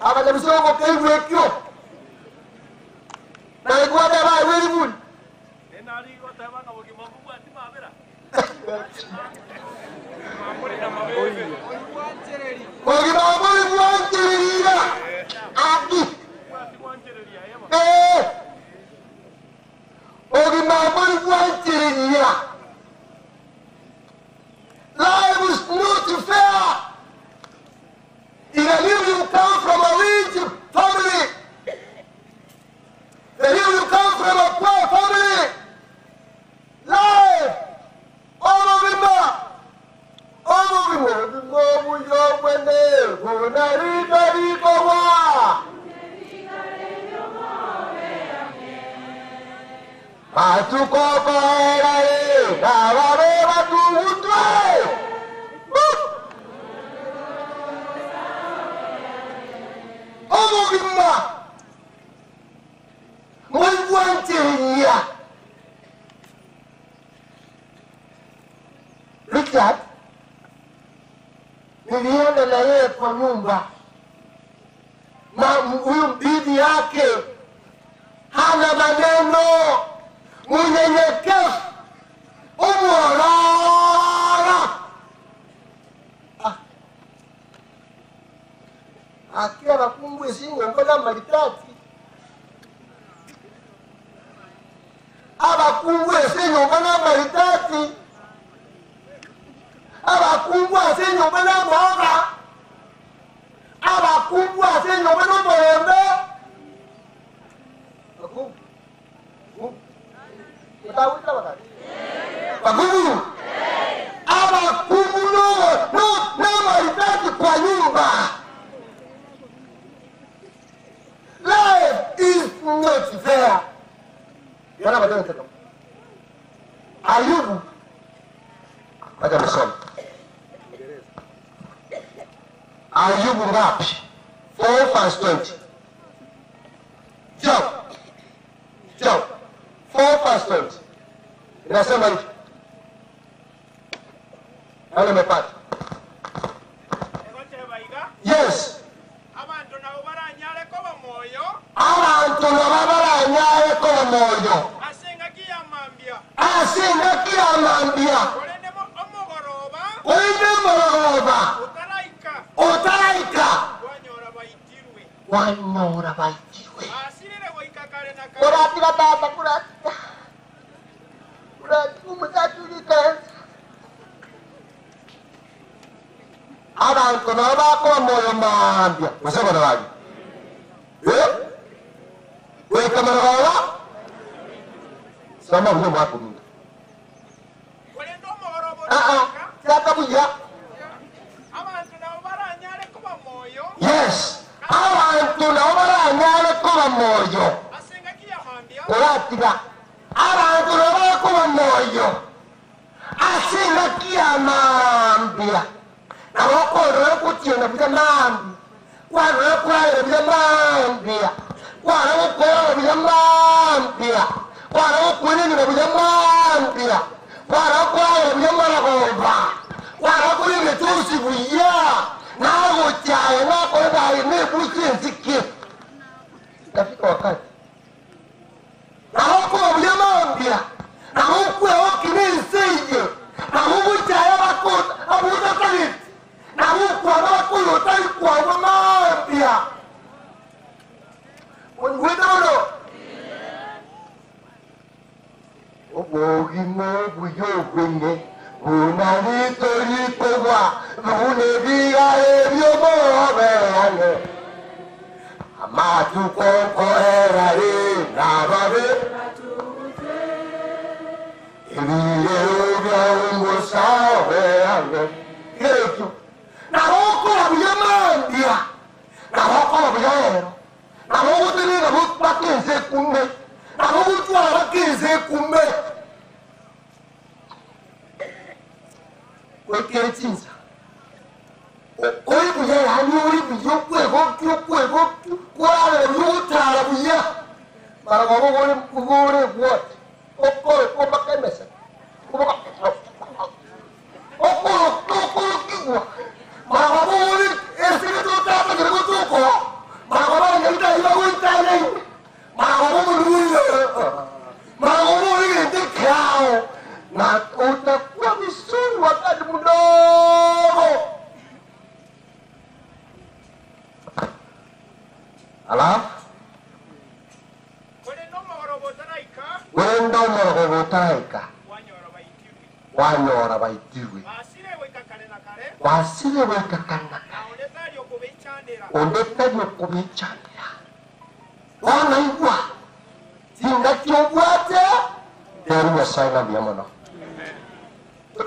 Abada bisongo kevu ekyo. Na igwada ba weli buli. Enali goteba nga bogi mabubu ati mabera. Bogi mabuli bwantirira. Ati. Bogi mabuli bwantirira. Life is not fair. Even if you come from a rich family, even if you come from a poor family, life, all of them, Richard, nilienda na yeye kwa nyumba na huyu bibi yake hana maneno, mnyenyekevu, umorara. Akia bakumbwe singo mbona malitati. Abakumbwe singo mbona malitati. Abakumbwa senyo bana mwoga. Abakumbwa senyo bana mwembe. Utawita wakati? Bakumu. Abakumu no mahitaji kwa nyumba. Life is not fair. Yana badana tata. Ayubu. Acha msome. Ayubu ngapi? 4:20. Job 4:20. Inasema hivi. Wale umepata? Yes. Abantu nabo baranyale ko bamoyo. Abantu nabo baranyale ko bamoyo. Asenga kiyamambia. Olende mogoroba. Otaraika. Wanyora baitirwe. Kurati batata kurati. Kurati umutatulika. Abantu nabo bakoma moyo mambia. Musaba nabaji. Weka marawa. Sama huyo mwako mungu. Saka buya. Yes. Abantu nabo baranyale kuba moyo. Kuratiga. Abantu nabo kuba moyo. Asinga kiyamambia. Nabakorera kutyenda byamambi. Kwarera kurayira byamambia. Kwarera kukorera byamambia. Kwarera kuninira byamambia. Kwarera kurayira byamaragoba. Kwarera kuninira tusi buya. Nago chaye nakorera nebuchi nzike. Kafika wakati. Nabakorera byamambia. Nabakorera wakinisije. Nabuchaye bakota abuza kali. Nabukwara kuyo taikwa mambia. Wendoro. Obogi mobu yogwenge. Unalitori kowa. Unebiga ebyo mobeane. Amatu koko erari nababe. Ibiye ubya umusabeane. Yesu. Nahokora byamambia. Nahokora byero. Nahokutirira bakenze kumbe. Nahokutwara bakenze kumbe. Wekeretinza. Oi buya hani oi buyo kwego kwara yutara buya. Maragogo gore what? Okore ko bakemesa. Okoro kiwa. Maragogo esiri to tata grego toko. alafu wenda omorogo gutaraika wanyora baitirwe wasire weka kana ondetario kubichanira wanaigwa tinga kyobwate teri Nyasaye ngambia mono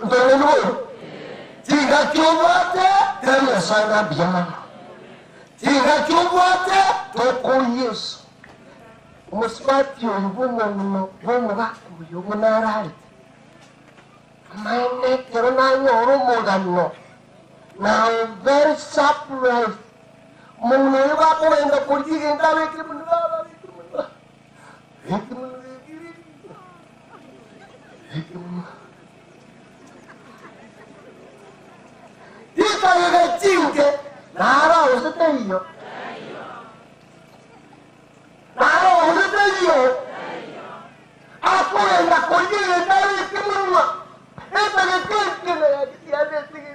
ndonenwo tinga kyobwate teri Nyasaye ngambia mono tinga kyobwate toko Yesu umuswati oyo bomo bakuyo munarari mane kero nanyoro mugano. Now very surprised. Mungwe bako wenda kurjige ndawe krimunwa. Ita yega chinke nara usetayo. Nara usetayo. Ako wenda kurjige ndawe krimunwa. Ita yega chinke na yade sige.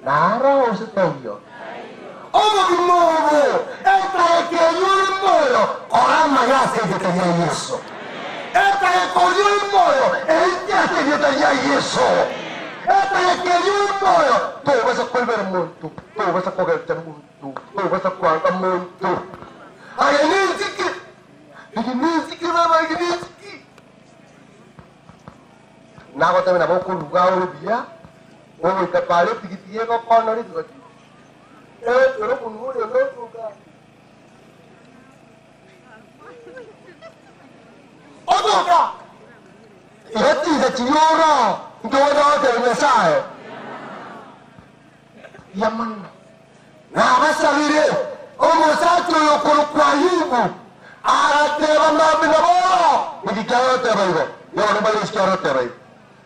Nara usetayo. Omo moyo, esta que yo moyo, orama ya se detenía Yesu. Esta que yo moyo, ella se detenía Yesu. Esta que yo moyo, tú vas a colgar mucho, tú vas a cogerte mucho, tú vas a cuarta mucho. Ay, ni siquiera va a ir. Nago también a poco lugar de vía, o te parece que tiene que poner eso. Pero con uno no lugar. Otoka. Este es chiora, que va a dar el mensaje. Yaman. Na vas a ver, o mosato yo con Ayubu. Ahora te van a ver ahora. Me dijeron te veo. Yo no me les quiero te veo.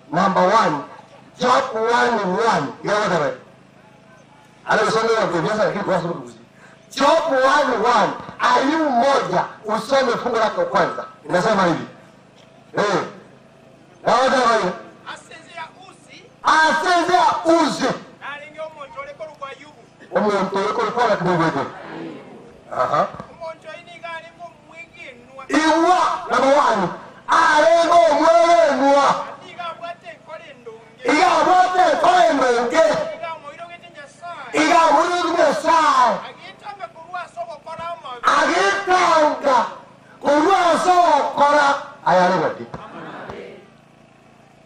Number 1, Job 1:1. Ya lo sabes. Ahora son los que piensan aquí kwa sababu. Job 1:1. Ayubu moja usome fungu lake kwanza. Inasema hivi. Naona hiyo. Asezea uzi. Alinyo montole ko kwa Ayubu. Omontole ko kwa kidogo hivi. Aha. Omonto inigane mo mwegenwa. Iwa number 1. Arego mwegenwa. Iga bote koendonge. Iga muri Nyasaye. Agitanga kurwa so kora ayale bati.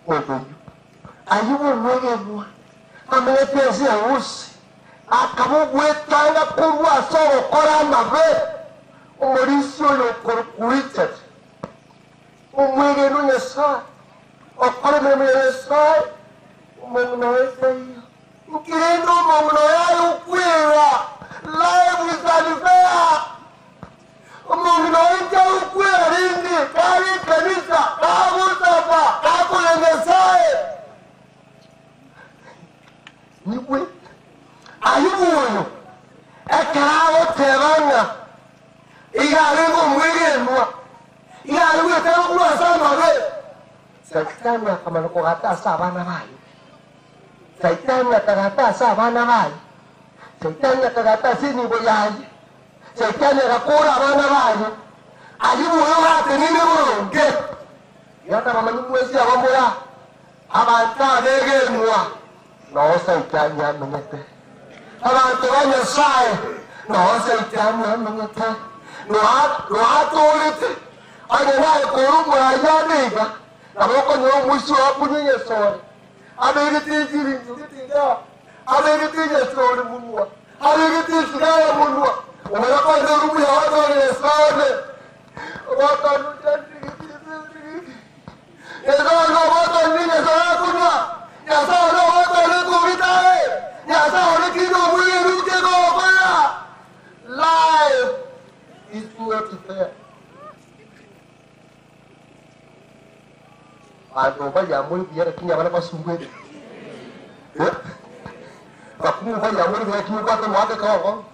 Oto. Ayubu mwegenwa. Amelete usi. Akamugwetanga kurwa so kora mabe. Umurisyo yo kurkurita. Umwegenwa Nyasaye. Okore meme Nyasaye. Umenoeza hiyo. Mkirendo umenoya ukwira. Life is unfair. Umenoeza ukwira ringi. Kari kanisa. Kabu sapa. Kabu Nyasaye. Niwe. Ayubu uyo. Ekarawo tebanga. Igarigo mwegenwa. Igarigo tebanga sana we. Saitani akamana kugatasa abana bayo. Saitani akagatasa abana bayo. Saitani akagatasa inibo yayo. Saitani akakora abana bayo. Ayubu uyo atenine bulunge. Yata bamanyi mwezi abamura. Abantu abegenwa. No Saitani amenyete. Abantu ba Nyasaye. No Saitani amenyete. No atolete. Anyanaye kurumura yaniga. Aboko nyo musu apunye sore. Abegete ziringa. Abegete sore munwa. Abegete sigara munwa. Omera kwa ndugu ya watu wa sore. Watu ndio Yeso no watu ni sore kunwa. Yeso no watu ni kumitae. Yeso ni kido mwenye ruke go kwa. Life is not fair. Ado baya muri biara kinya bana basungwe. Bakumu baya muri biara kinya kwata mwaka kawo.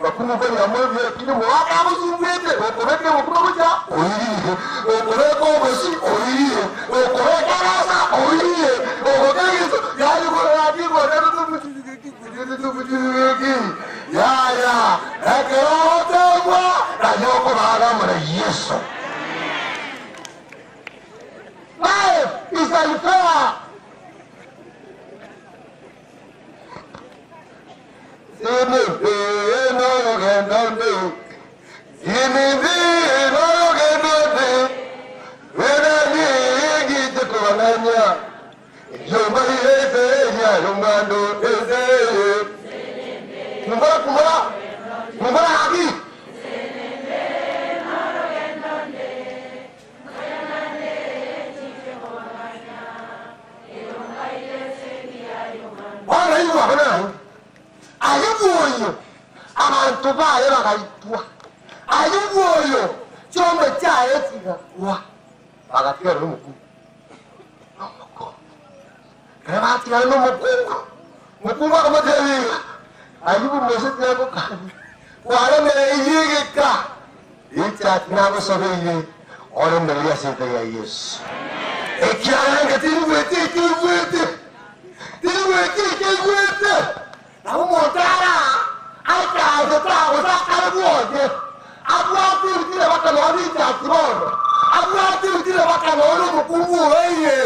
Bakumu baya muri biara kinya mwaka basungwe. Okoreke mukuja. Okoreke obosi oyiye. Okoreke rasa oyiye. Okoreke Yesu. Life is unfair. abantu bayo bakayitua ayibwoyo kyombe kyayo kigakua bagatwera n'umukungu batigana n'umukungu akamuterera ayibu mwese tyagukanye waremereye yigika icyati nagusobeye oremereye yasente ya Yesu ekiranga tiribwete naho umutara akaza tabuza karabwoge abwatibitire bakanora icyatibondo abwatibitire bakanora umukungu weye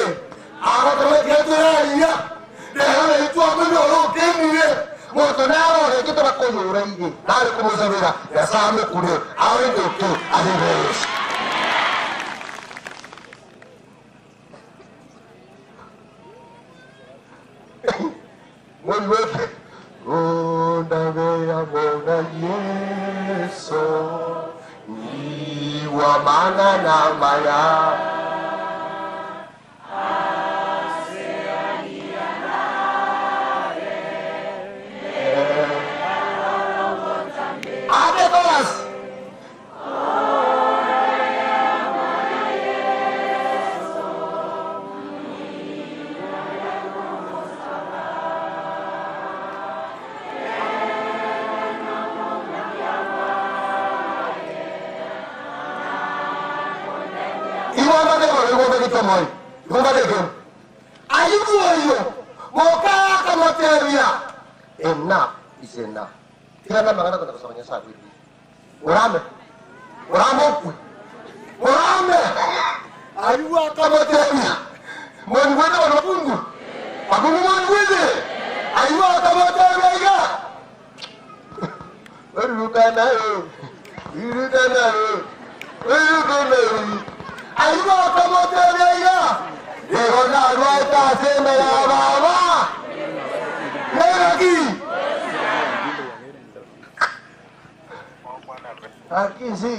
abakameketeranya rero itwamenoro kemiye moto naro rekito bakoyura iye nari kumuzabira yasame kure awendoke aziberesha Mwenwepe Undawe amona Yesu Niwa mana na maya Ade todas ayubuyo mokaka materia enough is enough tirana magana kwenda kusomanya saa hivi urame ayubuaka materia mwenwende wanapungu wakungu mwenwende ayubuaka materia iga werukanayo ayubuaka materia iga Ihona ruata sema ya baba. Neragi. Hakizi.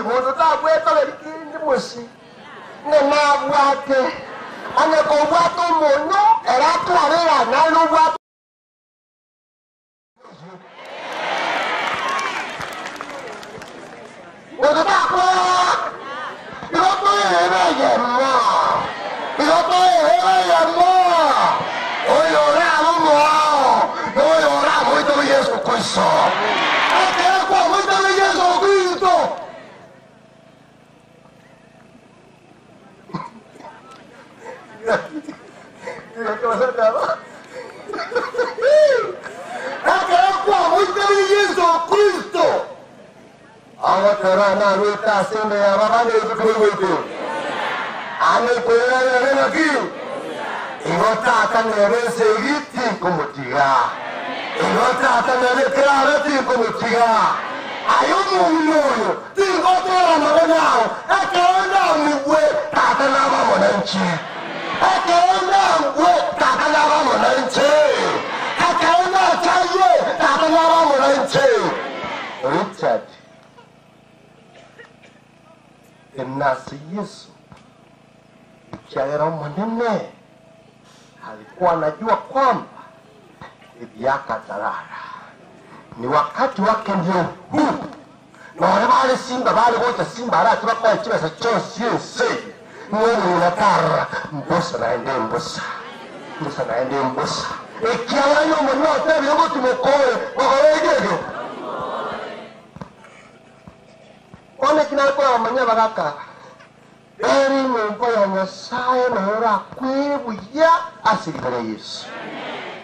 Moto ta kweta lekindi moshi. Nena bwate. Ane ko bwato mono era tu arera na lu bwato. Moto ta ko Karena luta sende ya babane kukuwete ane kwera na kiu ingota kanere segiti kumutiga ingota kanere krarati kumutiga ayumu mmoyo tingoto na mwanao akaenda mwe tatana ba mwananchi akaenda mwe tatana ba mwananchi akaenda chaye tatana ba mwananchi Richard Nasi Yesu ikiaera manene alikuwa anajua kwamba bibi yake atalala, ni wakati wake ndio huu. Na wale wale simba wale wote simba ala tubakwa kibasa cyose yese mwe munatara mbosa naende mbosa ikiaera yo munota byo tumukore bahoregege One kinalikuwa wamanya bagaka eri mwempo ya Nyasaye mahora kwibuya asirikare Yesu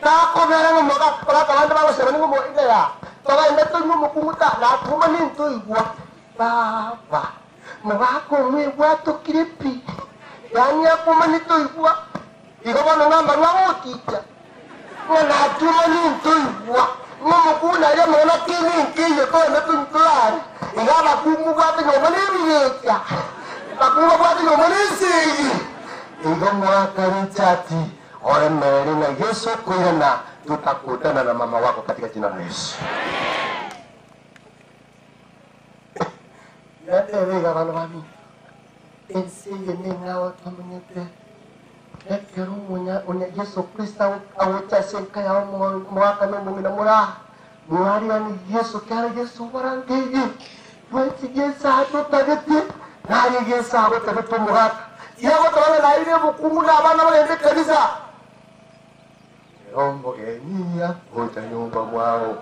tako bere mu magakora abandi babose bani mu ide ya Toka neto nyumu kumuta na kuma ninto igwa. Baba. Mwako mwewa to kripi. Yani akuma nito igwa. Ikawa nangamba ngawotija. Ngana tuma ninto igwa. Ngumu kuna ya mwana kini nkiyo kwa neto nkulari. Ikawa kumu kwa te nyomani miyeka. Bakuma kwa te nyomani sigi. Ikawa mwaka richati. Ore meri na Yesu kuina tutakutana na mama wako katika jina la Yesu. Yatewega bana bami. Ensiye ninga watamanyete. Ekero munya Yesu Kristo awuchase kaya mwaka no mumina mura. Mwari ani Yesu kaya Yesu warangegi. Wati Yesu hato tagete. Nari Yesu hato tagete mwaka. Yago tawala laire bukungu na bana wende kanisa. Rombo genia ota nyumba mwao.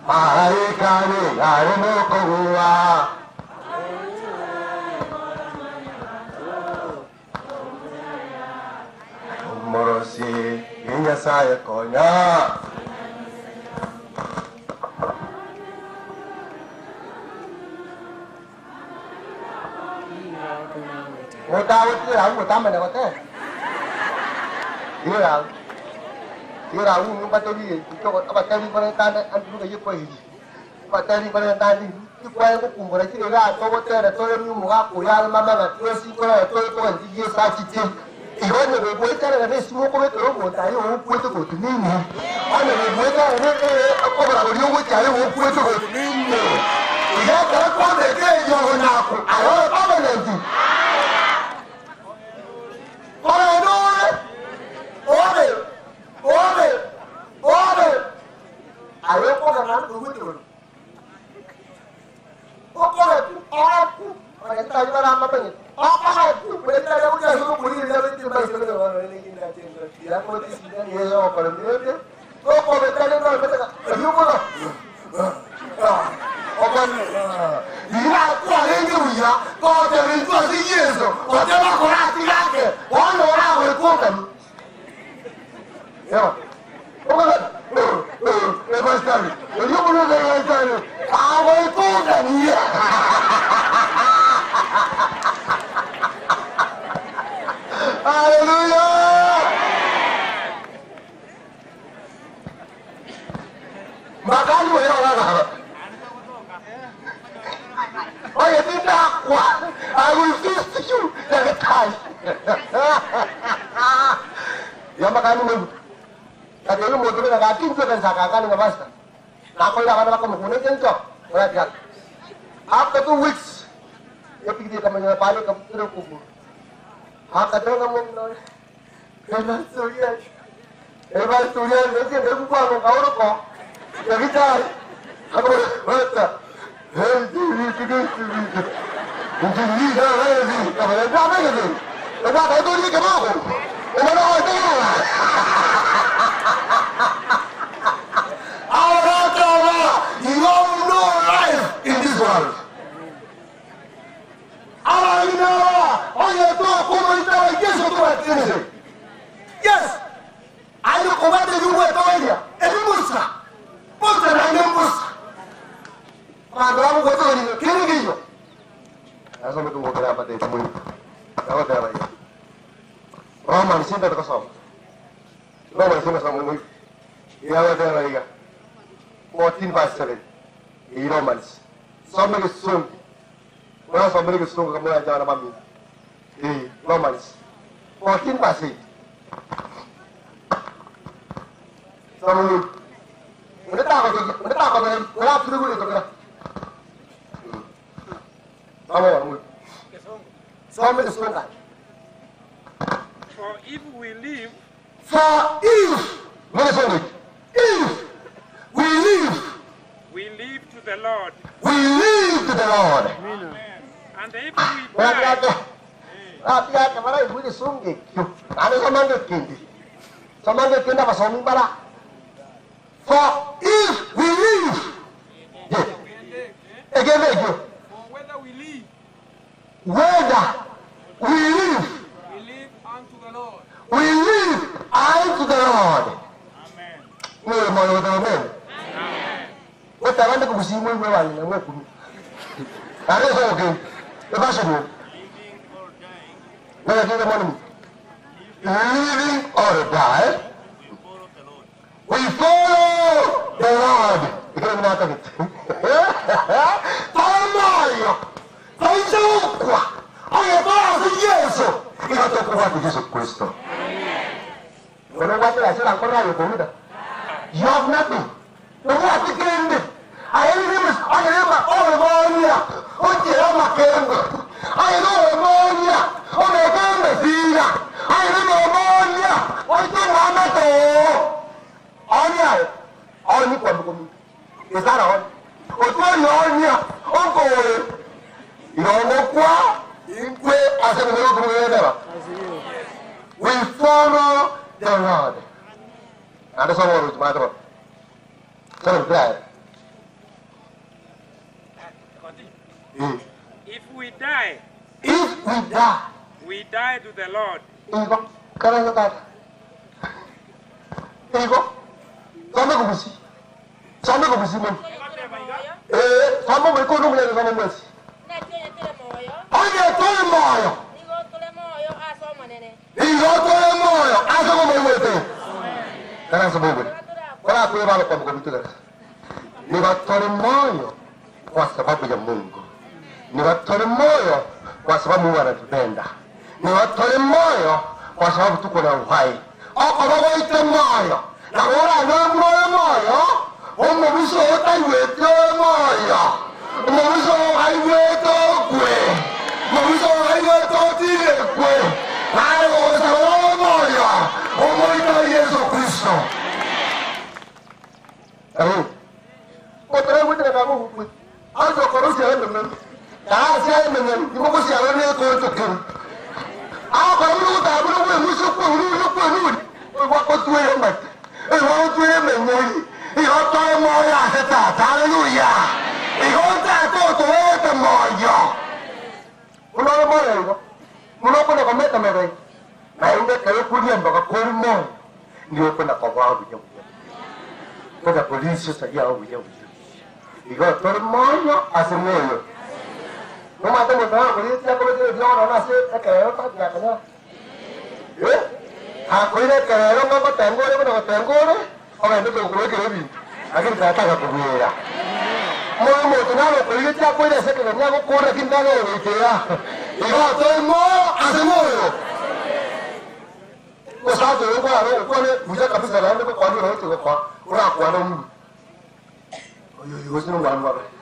Marekani areno kowa. Morosi genya saya konya. Ngotawet ya ngotama na kote. Iya. Ira unu bateri ko bateri para tanda andu ga yepo hiji. Bateri para tanda ko ay ko kumbora ti ga to botere to ni mu ga ko ya mama ga to si ko to ndi ye sa ti ti. Iho ne be boy tara ga si mo ko be to mo ta yo ko to ko ni ni. Ana be boy tara ne ko bra ko yo ko ta yo ko to ko ni ni. Iha ka ko de ke yo na ko. Ayo ko be ne ti. Ora no. Ore. Ayo ko kana dugutu. Okore aku. Ora ta jara amma pengen. Apa aku? Berita ada udah suruh beli dia beli beli beli orang ini kita cendera. Dia mau di sini dia yo kalau dia. Kok kok berita ni kalau berita. Ayo ko. Okon. Dia aku ada ni uya. Kau jadi tu si Yesu. Kau jangan kau nanti lagi. Orang orang berkumpul. Yo. Bastante. Eu não vou levar ah, vai toda minha. Aleluia. Magano é lá. Olha, tem água. I will feast you every time. Ya magano mo. Kaya yung motor na natin ko sa kakanin ng basta. Nakoy na ka makunin dyan ko. Wala dyan. After 2 weeks, ipigdi ka man yung palo ka puro kubo. Hakadro na mo na. Kaya suryan. Eba suryan. Kasi nagkukuha ng kauro ko. Nakita. Ako basta. Hindi na hindi. Kapag nagdama kasi. Nagkakaito hindi ka mo ako. Umano ko ito. You don't know life in this world. Yes. I know what they do with Toya. Every Musa. Musa and I Musa. Madame was on the killing you. That's what we walk up at the moon. Roman, see that song. Roman, see some movie. You have a there. 14 verse 7. In Romans. Somebody soon. Well, somebody soon come and join about me. Romans. 14 verse 8. Somebody. Somebody soon. For if we live. If we live to the Lord. We live to the Lord. Amen. And if we die. For if we live. Again, whether we live. We live unto the Lord. We live unto the Lord. Amen. Amen. mwe wa ni mwe kunu are so okay e ba so no na ke mo ni living or die we follow the Lord ikere ni mata kit tamayo taizokwa ayo ba si Yesu ikatokuwa kwa Yesu Kristo When I was there, I said, I'm going to go with that. You have nothing. You have to get in there. I am all ammonia. Oh, I'm a camera. I know ammonia. Oh, my God, I am ammonia. Oh, you are not all. Is that all? Oh, ammonia. Oh, go. You don't know what? I said, we follow the Lord. And that's all it's matter. So I'm glad. If we die to the Lord. Ego, kaya ka. Ego. Sama ko busi mo. Sama mo ko no mo sama mo busi. Oye, tole moyo. Igo tole moyo. Asa ko mo wete. Kana sababu. Wala kwa balo kwa mkomitula. Ni batole moyo kwa sababu ya Mungu. Ni batole moyo kwa sababu Mungu anatupenda. Ni batole moyo kwa sababu tuko na uhai. Oko baba ite moyo. Na wala na moyo. Omo biso otaiwete moyo. Omo biso aiwete kwe. Omo biso aiwete tire kwe. Ayo sababu moyo. Omo ita Yesu Kristo. Amen. Otra vez te vamos a ver. Algo conoce a él, ¿no? Ah, sí, ¿no? ¿Cómo se llama el coche? Ah, pero no da, pero no mucho por no. Voy a construir más. Voy a construir más. Y yo estoy muy aceptado. Aleluya. Y yo estoy todo este mollo. Uno de mollo. Uno puede comerme, ¿verdad? Me inda que yo pudiendo que colmo. Ni yo puedo acabar yo. Pues la policía está allá, yo. Y yo todo el mollo hace mollo. No matamos nada, porque ya como te digo, no nace, es que no está ya, ¿no? Ah, cuida que no tengo, no tengo, o me no tengo que ver. Aquí está la comida. Muy emocionado, pero yo ya puede ser que me hago correr aquí en la noche. Y yo todo el mollo hace mollo. Pues sabes, yo voy a ver, mucha cabeza grande, cuando no tengo para, cuando oye, yo no voy a ver.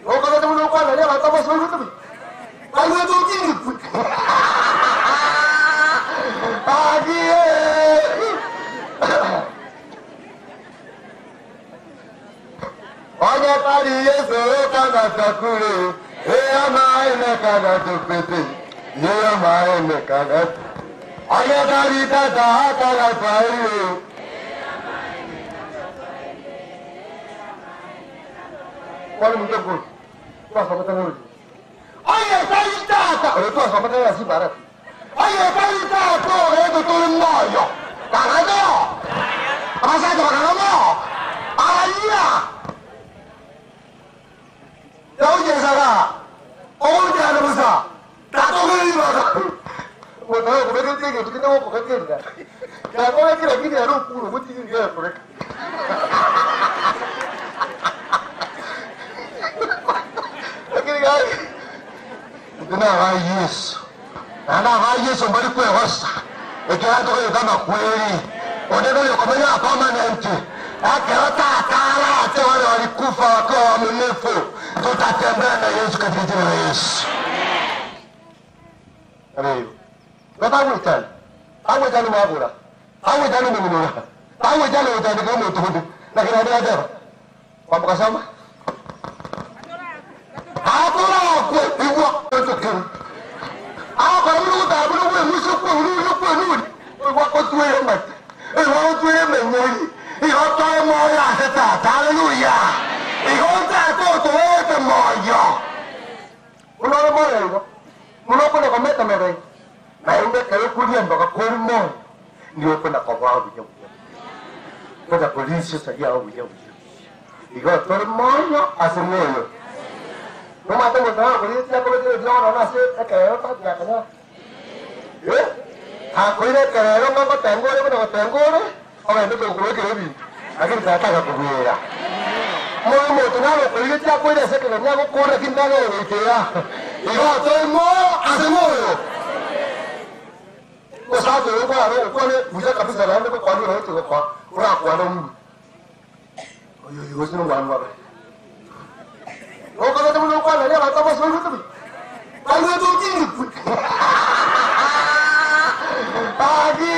No, kalau kamu lupa, nanti apa apa semua itu. Ayo tu tinggi. Pagi. Oye tadi Yesu kana takure, amai ne kana tupete, amai ne kana. Oye tadi tata kana pairu. Qual muito bom. Nós vamos ter hoje. Olha, tá estata. Eu tô só para ter assim barato. Olha, tá estata. Eu tô no molho. Caralho. Passa do caralho. Aí. Eu já sabia. Onde é que você? Tá tudo bem. Vou dar como é que tem que não vou fazer nada. Já vou aqui na vida não puro, vou te dizer por aqui. Tunava Yesu. Anava Yesu mbali kwa hosta. Ekiato kwa kama kweli. Oneno yokomenya permanent. Akirota akala ate wale walikufa wakawa waaminifu. Tutatembea na Yesu katika jina la Yesu. Amen. Baba mwitani. Awe jani mwabura. Awe jani mwenyewe. Awe jani utani kama utuhudu. Lakini hadi hapa. Kwa mkasama. Atura kwa iwa kutoka. Kwa mlu da bulu we musu kwa ulu. Wa ko tuwe ma. Wa tuwe me nyori. Iho to mo ya heta. Hallelujah. Iho ta to te moyo. Uno mo yo. Uno ko ko meta me dai. Na inde ka ku ni ndo ka ko mo. Ni ko na ko wa bu yo. Ko da polisi sa ya bu yo. Igo tor moyo asemoyo. No mata mo ta ko ri ta ko ri no no na se ta ka yo ta ya ka na. Ha ko ri ka yo ma ko tengo ri no tengo ri. O me to ko ke ri. Aki ta ta ko buera. Mo mo to na ko ri ta ko ri se ke na ko ko ri kin na ri ke ya. Igo tor moyo asemoyo. Ko sa to ko ro ko ne buja kabisa na ko ko ro to ko ora ko ro. Oyo sino ngamba. O kada tumu ko na ya ta ba so rutu. Ai no to ki. Agi.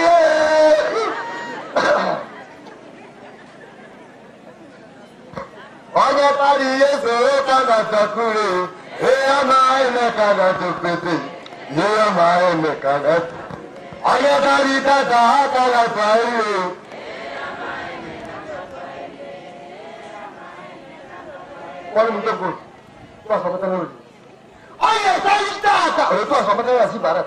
Oya pari yeso kana takure. E ama ene kana tupete. Ye ama ene kana. Oya pari ta ta kana pai. Qual muda gol? Tuas apa tanah lagi? Ayah saya tak. Kalau tuas apa tanah si barat.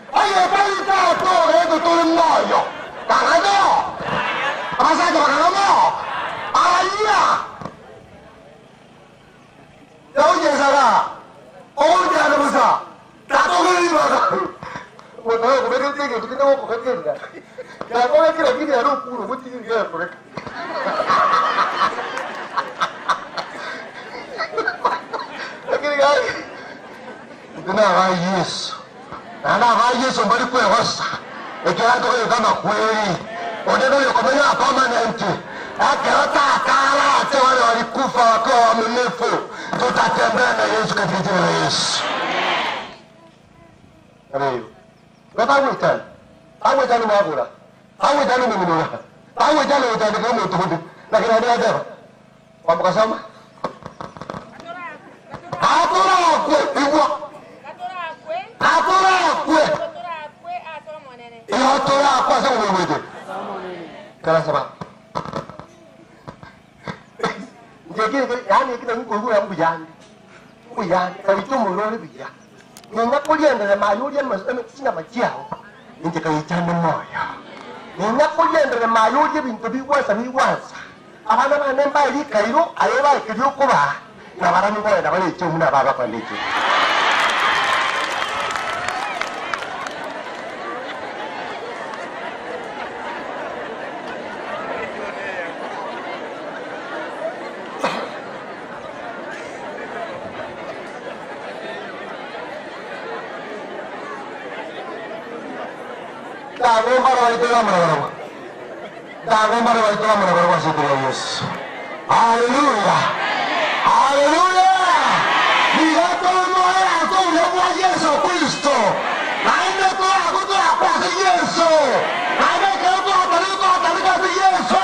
Ayah saya tak. Itu turun moyo. Tak ada. Apa saja makan apa? Ayah. Tahu je sana. Oh jangan besar. Tak tahu ni mana. Buat apa? Kau berkata gitu. Kita mau kau kata tidak. Kalau kau kira gini ada puluh, mesti dia korek. Na ha Yesu. Na ha Yesu mbali kwa hosa. Ekirango yo kama kweli. Odego yo komenya permanent. Akata kala ate wale walikufa wakawa wamefu. Tutatembea na Yesu katika jina la Yesu. Amen. Baba mwitan. Awe tani mwagura. Awe tani mminura. Awe tani utani kama utukudu. Lakini ndio ndio. Kwa mkasama. Atura kwa ibwa. Atora kwa sababu wewe. Kana sababu. Ngeke yani kile ngugu ya mbuyani. Mbuyani kalichomo lole biya. Ninga kulienda na mayuri amasema sina majao. Ninge kayitana moyo. Ninga kulienda na mayuri bintu biwasa. Abana bane mbali kairo ayoba kiriyo kuba. Na barani boye na bali chomu na baba kwa ndiki. Haleluya. Haleluya. Ninapo moyo kwa Yesu Kristo. Naenda kwa Yesu. Naenda kwa Yesu.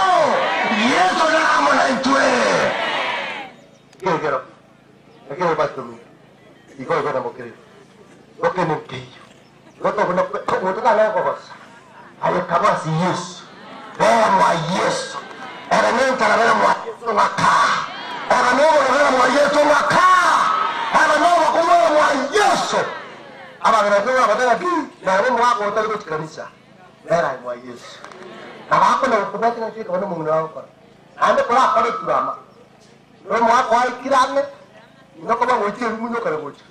Yesu na amana itwe. Kero. Kero bastumi. Iko na mokeri. Oke mokeri. Roto kuna leo kwa basa. Ayo kama si Yesu. Bema Yesu. Era nenta na bema Yesu ngaka. Era nova na bema Yesu ngaka. Era nova kuma Yesu. Aba ndio badala ki na bema wako utaliko kanisa. Era mwa Yesu. Kama hapo na kubaki na shika wana Mungu wako. Ande kwa pale turama. Bema wako aikirane. Ndoko ba wote munyo kare wote.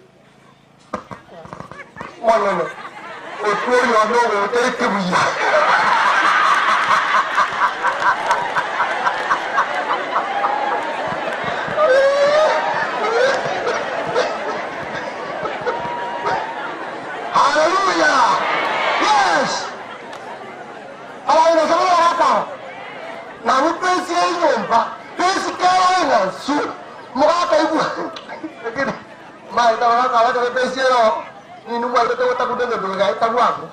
Mwana. Otuori ono wote kibuya. Hallelujah. Yes. Ala ina sababu hapa. Na mpesi yomba. Pesi kawa na su. Mwaka ibu. Lakini mai tawana kala pesi yo. Ni numwa lete wata kudenge dunga ita wangu.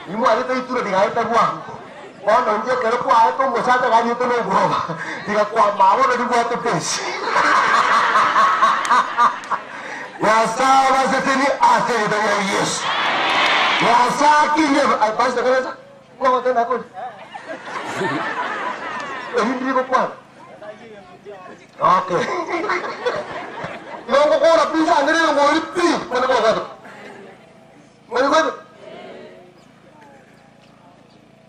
Ni mwa lete itura dinga ita wangu. Kono nje kero kwa ato mosata ganyo to no groba. Diga kwa mawo na duwa to pesi. Ya sawa zeteni ate da Yesu. Ya saki ne ai basta kana. Kwa tena kwa. Hindi ko kwa. Okay. Nongo kora pisa ngere ngori pi. Mana ko gato. Mana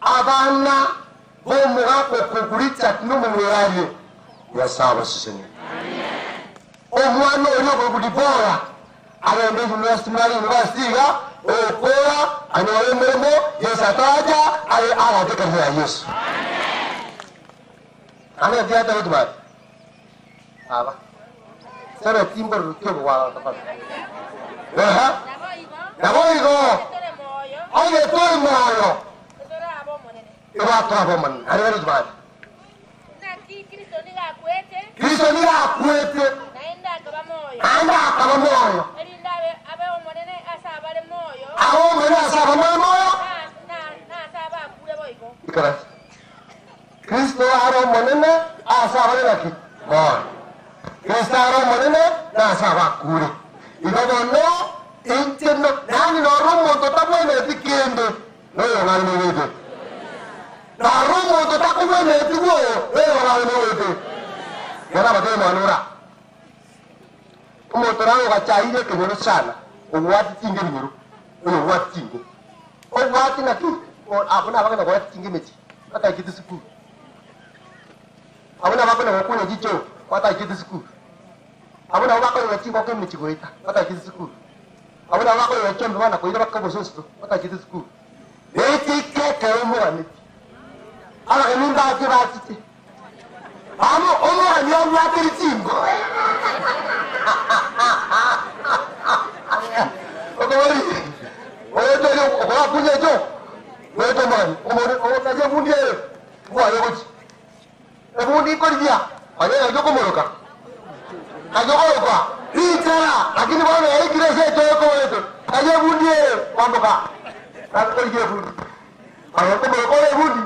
abana bo mugapo kukuritsa no mumwari yasaba sisene omwana oyo bwebulibora agenda university mwali university ga okora anyola emirimu yesu ataja alatekerera yesu ane tiata wetumati aba sebe timbo rutyo wala tapata naboigo oye toi moyo iwato abo man ari wetumati Kristo ni akwete anda akaba moyo aho mwene asaba moyo ikarasi Kristo aro monene asaba laki moyo Kristo aro monene na asaba kure igogo no intendo nani no rumo to tabwene tikende no yo ngani wete na rumo to takubwene tikwo yo ngani wete yana batele manura umotorano gachaire kenyoro sana obwati tinge binyoro obwati tinge obwati naki abuna bagana obwati tinge mechi ata ikiti siku abuna bagana okunya jicho ata ikiti siku abuna bagana gachi ko mechi goita ata ikiti siku abuna bagana gachi mbana ko ira bakabo sosto ata ikiti siku eti keke umwani ala keminda akirati amo umwani obwati tingo Okori, oye yo, okora punye jo. Oye to man, o ka je mundi e. Wa yo gochi. E mundi ko dia. Ane yo ko moroka. Ajo ko kwa. Ritara, lakini bwana yeye kile sasa to ko wetu. Aje mundi e, kwamboka. Na ko je mundi. Ayo ko moroka e mundi.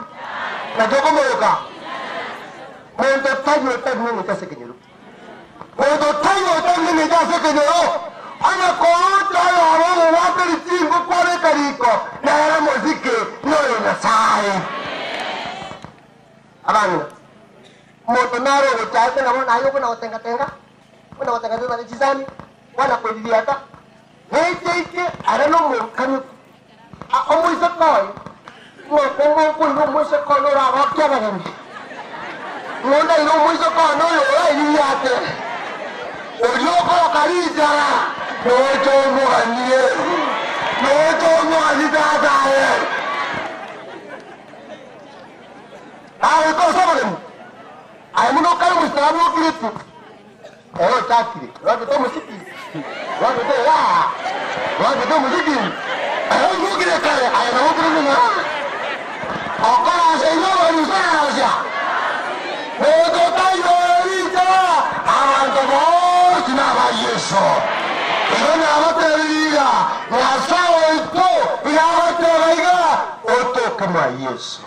Na jo ko moroka. Mwendo tayo ni kase kenyero. Mwendo tayo ni kase kenyero. Ana koruta yo wapeli tingo kwale kariko na era muziki noyo na sai abana moto naro uchaite na mwana ayo kuna otenga tenga na jizani wana kuliata heke arano mo kanu a omuisa koi mo ko muisa ko no ra wa kya bagani ngonda ino muisa ko no yo ra iliate oyoko karijara Nojo mwani dadaye. Awe ko sabale. Ay muno kali mustamu kiritu. Ero chakiri. Wabe to musiki. Wabe to musiki. Ay mugire kale ay no mugire na. Okara señor ni sana. Nojo tayo rija. Awanto mo sinaba yeso. Ina abateriga, nasao ito, ina abateriga, oto kama Yesu.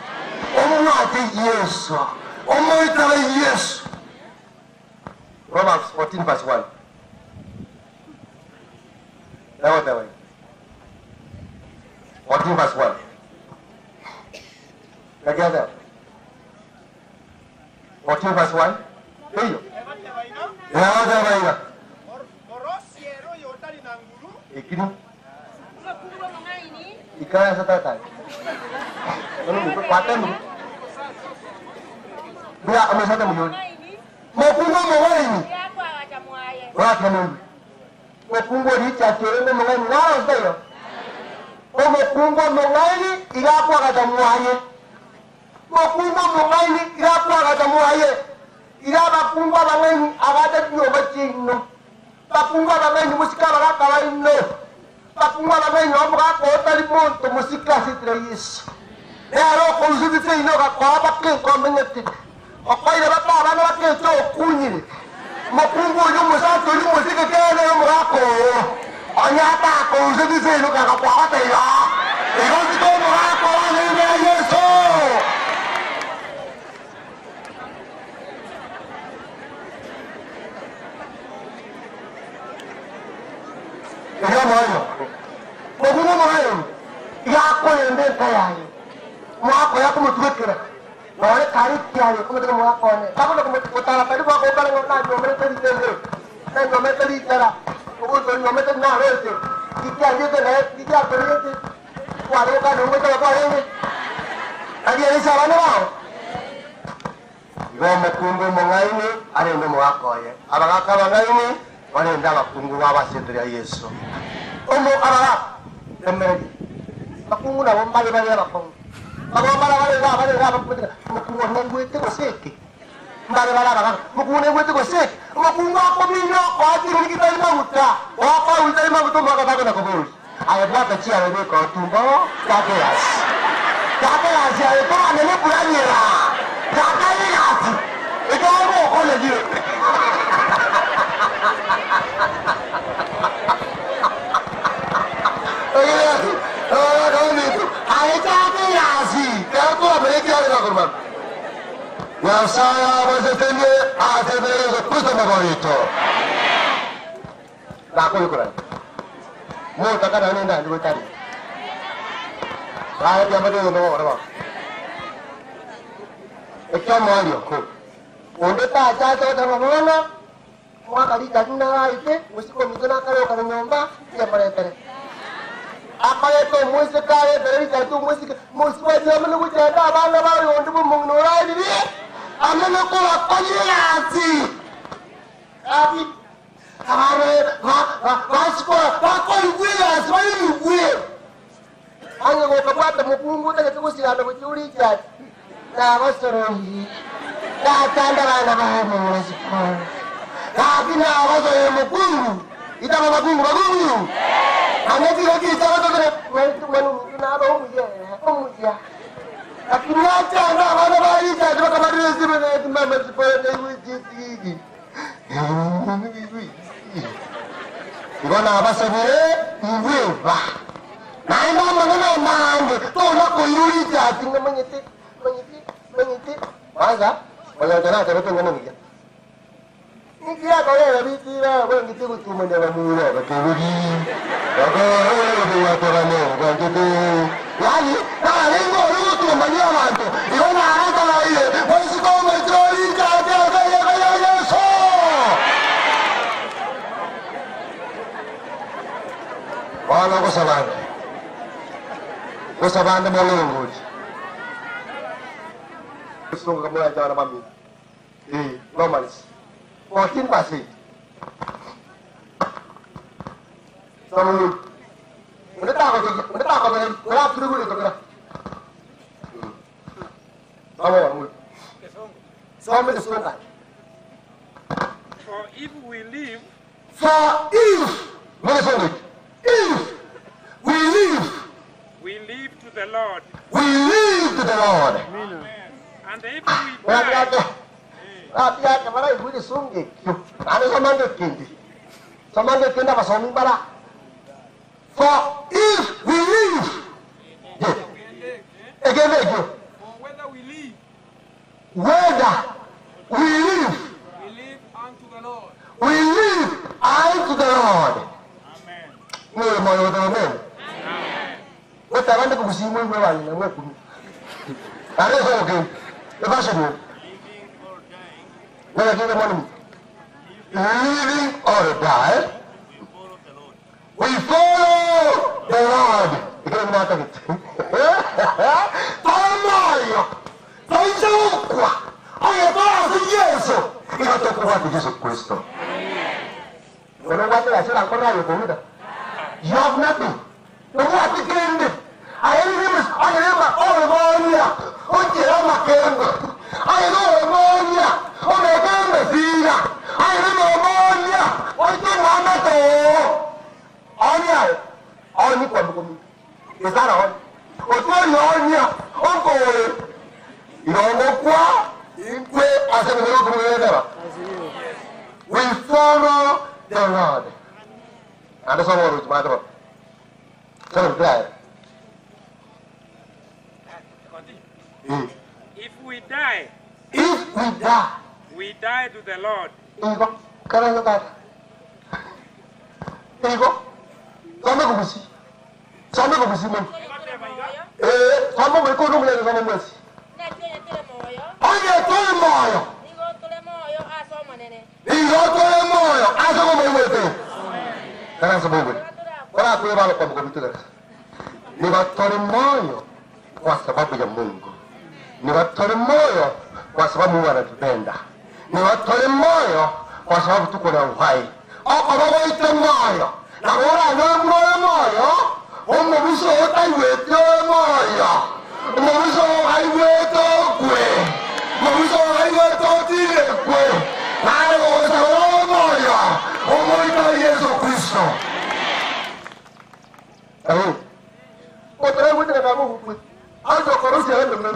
Omwate Yesu. Omoita Yesu. Romans 14 verse 1. Dawa dawa. 14 verse 1. Together. 14 verse 1. Hiyo. Dawa dawa. Ikini ikaya satata ono mko kwatemu bila amesata mjoni mfungo mwaini watu mungu mfungo licha kirende mwaini nao sio o mfungo mwaini ilapo akatamwaye mfungo mwaini ilapo akatamwaye ilaba fungo mwaini agata dio bachino Papungwa bamenyi musika baraka ino. Papungwa bamenyi omuka ko tali monto musika sitra Yesu. Ero ko uzibite ino ka kwa bakke ko menyete. Okoire baba bana bakke to kunyire. Mapungwa yo musato yo musika kene yo murako. Onyata ko uzibite ino ka kwa bata ya. Ero ko murako ni Yesu. Ega moyo. Ogumo moyo. Yako yende kayaye. Mwako yako mutwekera. Wale kari kyale kumuteka mwako ne. Kabula kumutara pali kwa kokala ngona ngomere tari tende. Na ngomere tari tara. Oguzo ngomere na rete. Kikia yete na kikia perete. Wale ka ngomere kwa yene. Adi ani sawana wao. Mukungu mungaini arende muakoye abagaka bangaini barende abakungu babasendera Yesu omo abara emeri bakungu nabo mbali bali abakungu bali abakungu mukungu ngwete goseke mbali bali abagaka mukungu ngwete goseke mukungu akomino kwatiri nikitali maguta wapa utali maguta mwakatako na kuburi ayabaka chia wewe kwa tumbo kakeasi ayetoa nene bulanyera kakayati ikawo okole jire Ya saya bersetuju akhirnya putus begitu. Aku ikuran. Mau takkan ane dah dua kali. Saya yang betul betul orang. Ekam mana aku? Untuk tak jatuh dalam mana? Mau kali jatuh nara itu, mesti kau mikir nak kalau nyomba dia pada. Apa itu mesti kaya dari jatuh mesti wajib menunggu jatuh abang untuk mengurai diri. Amena ko apanyasi abi kamare ko iwira swali iwe anga ko kabata mupungu ta ko sirana ko juri jati na wasorohi na tandara na ba mu sipo na bina wazo mupungu ita mupungu aneti ko ki tawo to menu na ro mu ya Akinacha na wana bari jadi kama dia sibene mama sipone wiji. Ibona abasabire iwewa. Naima mangana mange to na ko yuri jadi manyete. Baza wala jana tero to ngene ngiya. Ngiya ko ya bitira wangi tiku tumene wa muwe bakuri. Bako wa to bane wangi yani na lengo mania abantu ibona hata na ile wezi kama troli kaka Yesu wala ko sabanda molongo Sunga kama jana mami normalis 14%. Samu unataka wala turudi kutoka For if we live to the Lord. We live to the Lord. Amen. And if we die, for if we live, again, whether we live unto the Lord. We live unto the Lord. Amen. Amen. What I want to go see when we are in the work. I don't know, okay. The person when I give the money, living or die, we follow the Lord. You can't matter it. Gesù Cristo. Non guardate la sera ancora io comunque. You have nothing. Non guardate che ende. We follow the Lord. And that's all my daughter. So glad. If we die, we die to the Lord. Niwatole moyo kwa sababu ya Mungu. Niwatole moyo kwa sababu Mungu anatupenda. Ni watole moyo kwa sababu tuko na uhai. Oko baba ite moyo. Na wala no moyo. Umubiso otaiwete moyo. Umubiso aiwete kwe. Umubiso aiwete tire kwe. Na wo moyo. Umuita Yesu Kristo. Amen. Otra vez te vamos pues. Algo conoce a él, ¿no?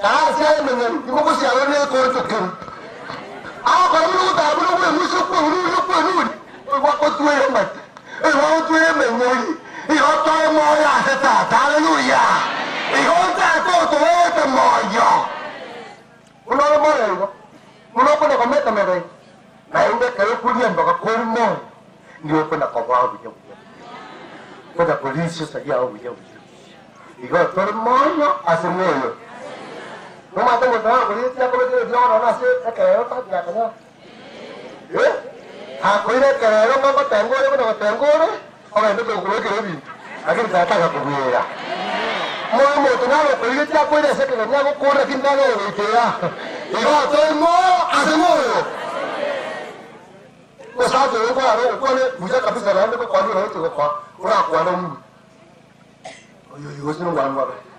Ah, sí, ¿no? ¿Cómo se habla de todo esto? Ah, pero no da, pero no me supo, no. What do you mean? What do you mean? Y otro moyo está, aleluya. Y otro todo esto moyo. Uno lo moyo, uno puede cometerme de. Na inde que yo pudiera no comer moyo. Ni yo puedo comer moyo. Puede policía salir a moyo. Y todo el moyo hace moyo. No más tengo trabajo, porque ya como que yo no nací, es que yo está ya coño. Cuida que no me tengo, no tengo, ahora no tengo que vivir. Aquí está la comida. Muy emocionado, pero yo ya puede ser que me hago correr aquí nada de que ya. Y va todo el modo hace modo. Pues sabes, yo cuando mucha cabeza grande que cuando no tengo una cuando yo eso no va a mover.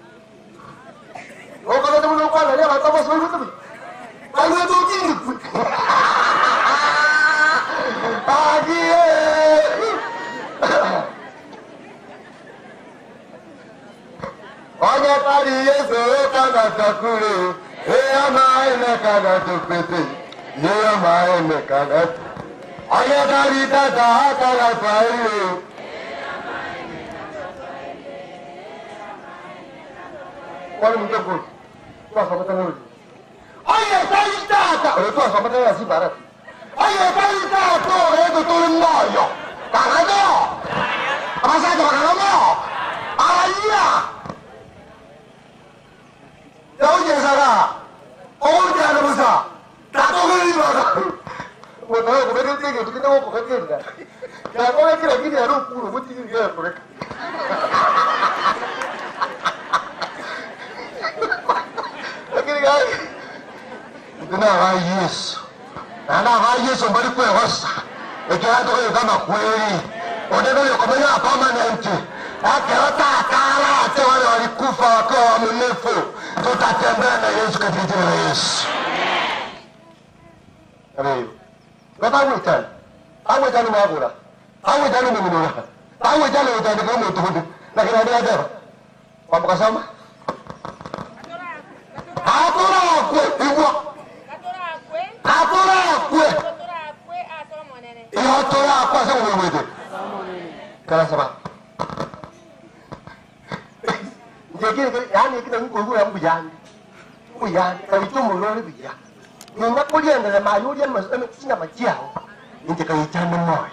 O kalau tu lupa lah, dia tak pasal itu tu. Ayo tu tinggi. Pagi. Oye tadi Yesu kana takure, amai ne kana tupete, amai ne kana. Oye tadi tata kana paru. Qual muita coisa? Nós vamos ter hoje. Olha, tá ligado! Eu tô só para ter assim barato. Olha, tá ligado! É do todo mundo. Caralho! Passado caralho! Aí! Eu já lá. Onde é a moça? Tá todo mundo. O meu como é que tem que não como é que é? Já como é que é que é o puro, muito que é por aqui. Tunava Yesu. Tunava Yesu mbali kwa wasa. Ekiato kwa kama kweli. Oneno yokomenya permanent. Akirota akala ate wale walikufa wakawa waaminifu. Tutatembea na Yesu katika jina la Yesu. Amen. Baba mwitani. Awe tani mwabura. Awe tani mminura. Awe tani utani kwa mtuhudu. Lakini hadi hapa. Wapakasoma. Atora kwe ibwa. Atora kwa sababu mwete. Kala sababu. Njekile yani kile ngugu ya mbujani. Mbujani kalitumu lori bija. Nina kulienda mayuri sina majao. Nje kaitana moyo.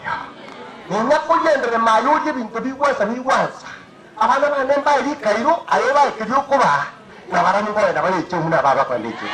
Nina kulienda mayuri bintu biwasa biwasa. Abana banemba iri kairo ayeba ikiryo kuba. Na barani kwa na bali chumu na baba kwa ndiki.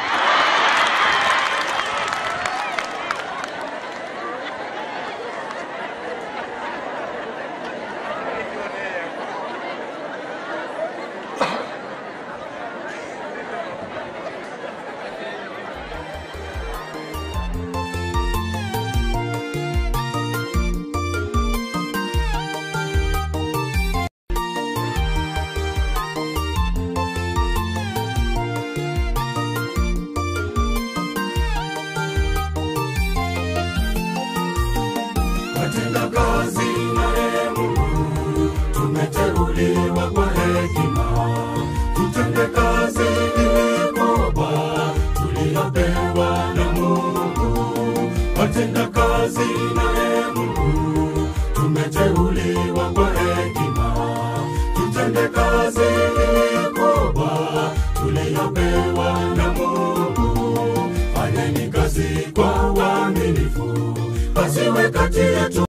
Fanyeni kazi kwa uaminifu, pasiwe kati yetu